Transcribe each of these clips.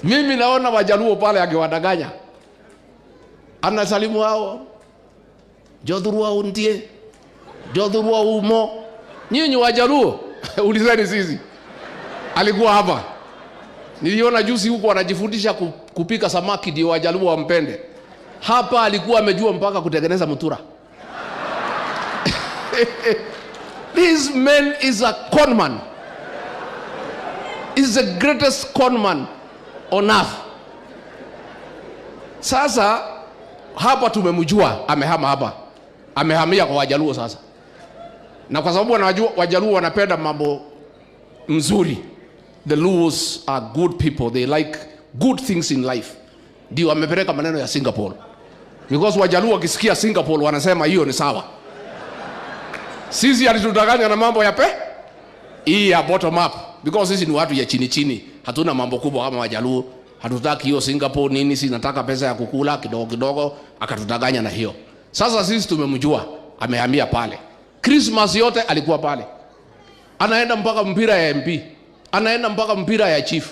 Mimi naona Wajaluo pale akiwadanganya. Anasalimu hao. Jodhurua undie. Jodhurua umo. Nyinyi Wajaluo, ulizeni sisi. Alikuwa hapa. Niliona juzi huko wanajifundisha kupika samaki ndio Wajaluo wampende. Hapa alikuwa amejua mpaka kutengeneza mutura. This man is a conman. Is the greatest conman on earth. Sasa hapa tumemjua, amehama hapa. Amehamia kwa Wajaluo sasa. Na kwa sababu wanajua Wajaluo wanapenda mambo mzuri. The Luos are good people. They like good things in life. Ndio amepeleka maneno ya Singapore. Because Wajaluo wakisikia Singapore wanasema hiyo ni sawa. Sisi alitudanganya na mambo ya hii ya bottom up. Because sisi ni watu ya chini chini. Hatuna mambo kubwa kama Wajaluo. Hatutaki hiyo Singapore nini, si nataka pesa ya kukula kidogo kidogo, akatudanganya na hiyo. Sasa sisi tumemjua, amehamia pale. Christmas yote alikuwa pale. Anaenda mpaka mpira ya MP. Anaenda mpaka mpira ya chief.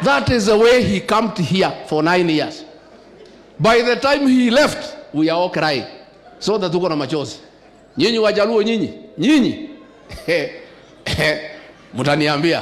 That is the way he came here for 9 years. By the time he left, we are all crying. So that tuko na machozi. Nyinyi Wajaluo nyinyi. Mutaniambia.